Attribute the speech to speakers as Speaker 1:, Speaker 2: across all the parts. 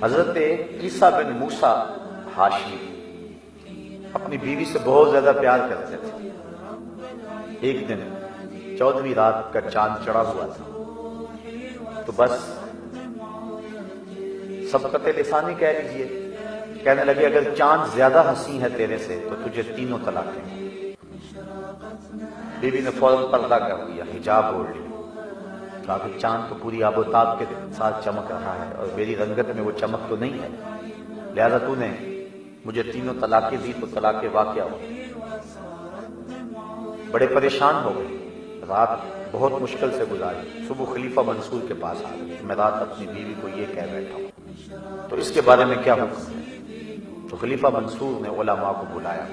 Speaker 1: حضرت عیسیٰ بن موسیٰ ہاشمی اپنی بیوی سے بہت زیادہ پیار کرتے تھے۔ ایک دن 14ویں رات کا چاند چڑھا ہوا تھا تو بس سبقت لسانی کہہ لیجئے، کہنے لگے اگر چاند زیادہ حسین ہے تیرے سے تو تجھے تینوں طلاق دیں۔ بیوی نے فوراً پردہ کر دیا، حجاب اوڑھ لیا، کہا کہ چاند تو پوری آب و تاب کے ساتھ چمک رہا ہے اور میری رنگت میں وہ چمک تو نہیں ہے، لہذا تو نے مجھے تینوں طلاقیں دی تو طلاق واقعہ ہو۔ بڑے پریشان ہو گئے، رات بہت مشکل سے گزاری، صبح خلیفہ منصور کے پاس آ گئے، میں رات اپنی بیوی کو یہ کہہ بیٹھا ہوں تو اس کے بارے میں کیا حکم ہے؟ تو خلیفہ منصور نے علماء کو بلایا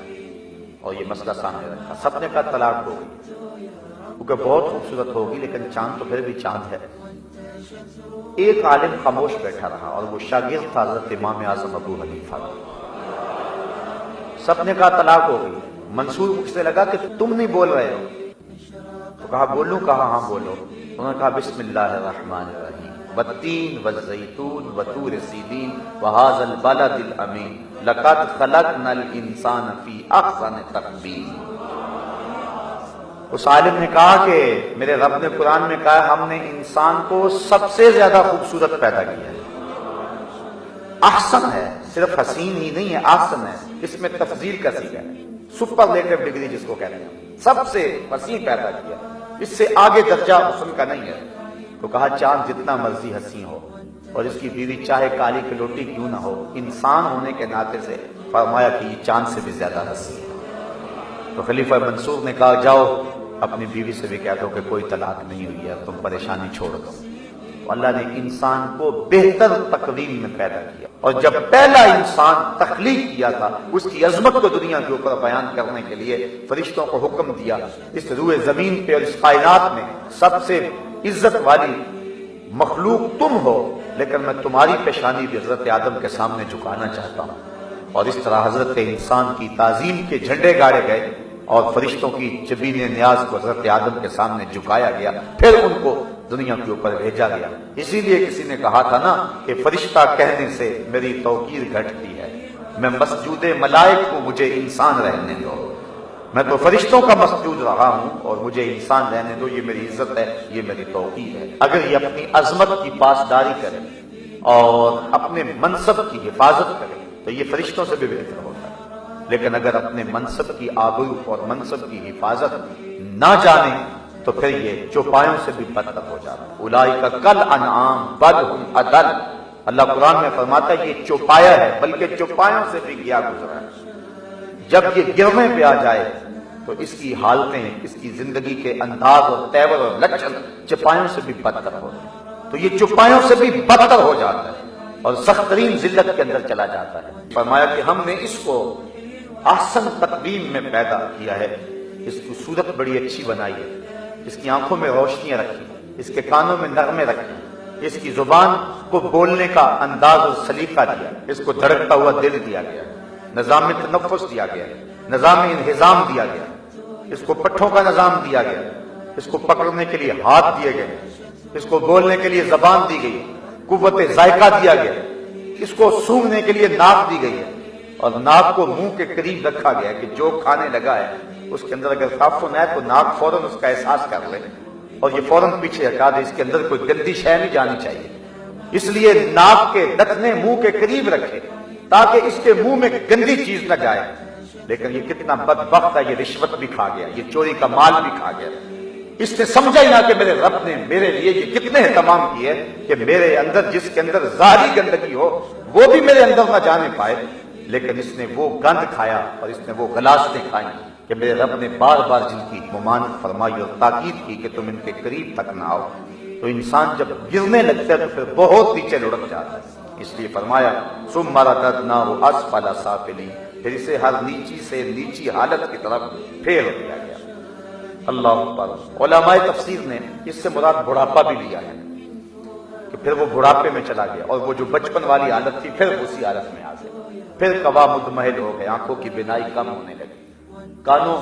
Speaker 1: اور یہ مسئلہ سامنے رکھا۔ سب نے کہا طلاق ہو گئی، کیونکہ بہت خوبصورت ہوگی لیکن چاند تو پھر بھی چاند ہے۔ ایک عالم خاموش بیٹھا رہا اور وہ شاگرد تھا حضرت امام اعظم ابو حنیفہ۔ سب نے کہا طلاق ہو گئی۔ منصور پوچھنے لگا کہ تم نہیں بول رہے ہو؟ تو کہا بولوں؟ کہا ہاں بولو۔ انہوں نے کہا بسم اللہ الرحمن الرحیم والتین والزیتون وطور سینین وہذا البلد الامین لقد خلقنا الانسان فی احسن تقویم۔ اس عالم نے کہا کہ میرے رب نے قرآن میں کہا ہم نے انسان کو سب سے زیادہ خوبصورت پیدا کیا ہے۔ احسن ہے، صرف حسین ہی نہیں ہے، احسن ہے، اس میں تفضیل کا صیغہ ہے، سپرلیٹو ڈگری جس کو کہتے ہیں، سب سے حسین پیدا کیا، اس سے آگے درجہ حسن کا نہیں ہے۔ تو کہا چاند جتنا مرضی حسین ہو اور اس کی بیوی چاہے کالی کلوٹی کیوں نہ ہو، انسان ہونے کے ناطے سے فرمایا کہ یہ چاند سے بھی زیادہ حسین ہے۔ تو خلیفہ منصور نے کہا جاؤ اپنی بیوی سے بھی کہہ دو کہ کوئی طلاق نہیں ہوئی ہے، تم پریشانی چھوڑ دو۔ تو اللہ نے انسان کو بہتر تقویم میں پیدا کیا، اور جب پہلا انسان تخلیق کیا تھا اس کی عظمت کو دنیا کے اوپر بیان کرنے کے لیے فرشتوں کو حکم دیا اس روئے زمین پہ اور اس کائنات میں سب سے عزت والی مخلوق تم ہو، لیکن میں تمہاری پیشانی بھی حضرت آدم کے سامنے جھکانا چاہتا ہوں۔ اور اس طرح حضرت انسان کی تعظیم کے جھنڈے گاڑے گئے اور فرشتوں کی جبین نیاز کو حضرت آدم کے سامنے جھکایا گیا، پھر ان کو دنیا کے اوپر بھیجا گیا۔ اسی لیے کسی نے کہا تھا نا کہ فرشتہ کہنے سے میری توقیر گھٹتی ہے، میں مسجود ملائک ہوں مجھے انسان رہنے دو، میں تو فرشتوں کا مسجود رہا ہوں اور مجھے انسان رہنے دو، یہ میری عزت ہے، یہ میری توقیر ہے۔ اگر یہ اپنی عظمت کی پاسداری کرے اور اپنے منصب کی حفاظت کرے تو یہ فرشتوں سے بھی بہتر ہوتا ہے، لیکن اگر اپنے منصب کی آبرو اور منصب کی حفاظت نہ جانے تو پھر یہ چوپایوں سے بھی بدتر ہو جاتا ہے۔ اولئک کالانعام بل ہم اضل، اللہ قرآن میں فرماتا ہے یہ چوپایا ہے بلکہ چوپایوں سے بھی گیا گزرا ہے۔ جب یہ گرنے پہ آ جائے تو اس کی حالتیں، اس کی زندگی کے انداز اور تیور اور لچن چوپایوں سے بھی بدتر ہوتے ہیں، تو یہ چوپایوں سے بھی بدتر ہو جاتا ہے اور سخت ترین ذلت کے اندر چلا جاتا ہے۔ فرمایا کہ ہم نے اس کو احسن تقویم میں پیدا کیا ہے، اس کی صورت بڑی اچھی بنائی ہے، اس کی آنکھوں میں روشنیاں رکھی، اس کے کانوں میں نغمے رکھے، اس کی زبان کو بولنے کا انداز اور سلیقہ دیا، اس کو دھڑکتا ہوا دل دیا گیا، نظام تنفس دیا گیا، نظام انہضام دیا گیا، اس کو پٹھوں کا نظام دیا گیا، اس کو پکڑنے کے لیے ہاتھ دیے گئے، اس کو بولنے کے لیے زبان دی گئی، قوت ذائقہ دیا گیا، اس کو سونگھنے کے لیے ناک دی گئی ہے، اور ناک کو منہ کے قریب رکھا گیا کہ جو کھانے لگا ہے اس کے اندر اگر تعفن ہے تو ناک فوراً اس کا احساس کر لے اور یہ فوراً پیچھے ہٹا دے، اس کے اندر کوئی گندی شے نہیں جانی چاہیے، اس لیے ناک کے ڈٹنے منہ کے قریب رکھے تاکہ اس کے منہ میں گندی چیز نہ جائے۔ لیکن یہ کتنا بدبخت ہے، یہ رشوت بھی کھا گیا، یہ چوری کا مال بھی کھا گیا، اس نے سمجھا ہی نہ کہ میرے رب نے میرے لیے یہ کتنے اہتمام کیے کہ میرے اندر جس کے اندر ظاہری گندگی ہو وہ بھی میرے اندر نہ جانے پائے، لیکن اس نے وہ گند کھایا اور اس نے وہ غلاظتیں کھائیں کہ میرے رب نے بار بار جن کی ممانعت فرمائی اور تاکید کی کہ تم ان کے قریب تک نہ آؤ۔ تو انسان جب گرنے لگتا ہے تو پھر بہت نیچے لڑک جاتا ہے، اس لیے فرمایا ثم رددناہ اسفل سافلین، پھر اسے ہر نیچی سے نیچی حالت کی طرف پھیر دیا گیا۔ اللہ اکبر۔ علماء تفسیر نے اس سے مراد بڑھاپا بھی لیا ہے کہ پھر وہ بڑھاپے میں چلا گیا اور وہ جو بچپن والی حالت تھی پھر اسی حالت میں آ گئی، پھر قوا مدمحل ہو گئے، آنکھوں کی بینائی کم ہونے لگی، کانوں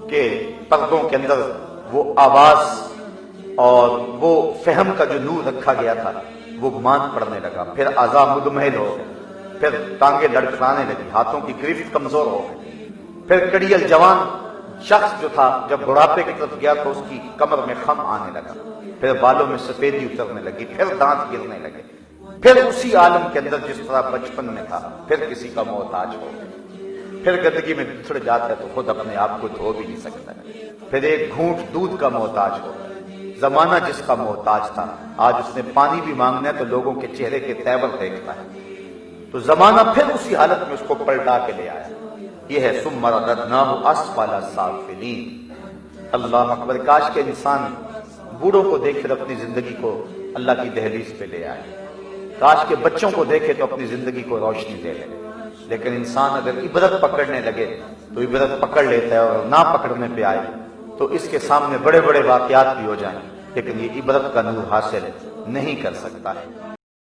Speaker 1: کے پردوں کے اندر وہ آواز اور وہ فہم کا جو نور رکھا گیا تھا وہ مان پڑنے لگا، پھر اعضاء مدمحل ہو گئے، پھر ٹانگیں لڑکھڑانے لگی، ہاتھوں کی گرفت کمزور ہو گئی، پھر کڑیل جوان شخص جو تھا جب بڑھاپے کی طرف گیا تو اس کی کمر میں خم آنے لگا، پھر بالوں میں سفیدی اترنے لگی، پھر دانت گرنے لگے، پھر اسی عالم کے اندر جس طرح بچپن میں تھا پھر کسی کا محتاج ہو گیا، پھر گندگی میں بچھڑ جاتا ہے تو خود اپنے آپ کو دھو بھی نہیں سکتا ہے، پھر ایک گھونٹ دودھ کا محتاج ہو گیا۔ زمانہ جس کا محتاج تھا آج اس نے پانی بھی مانگنا ہے تو لوگوں کے چہرے کے تیور دیکھتا ہے، تو زمانہ پھر اسی حالت میں اس کو پلٹا کے لے آیا۔ یہ ہے ثم رددناہ اسفل سافلین۔ اللہ اکبر، کاش کے انسان بوڑھوں کو دیکھ کر اپنی زندگی کو اللہ کی دہلیز پہ لے آئے، کاش کے بچوں کو دیکھے تو اپنی زندگی کو روشنی دے لے، لیکن انسان اگر عبرت پکڑنے لگے تو عبرت پکڑ لیتا ہے، اور نہ پکڑنے پہ آئے تو اس کے سامنے بڑے بڑے واقعات بھی ہو جائیں لیکن یہ عبرت کا نور حاصل نہیں کر سکتا ہے۔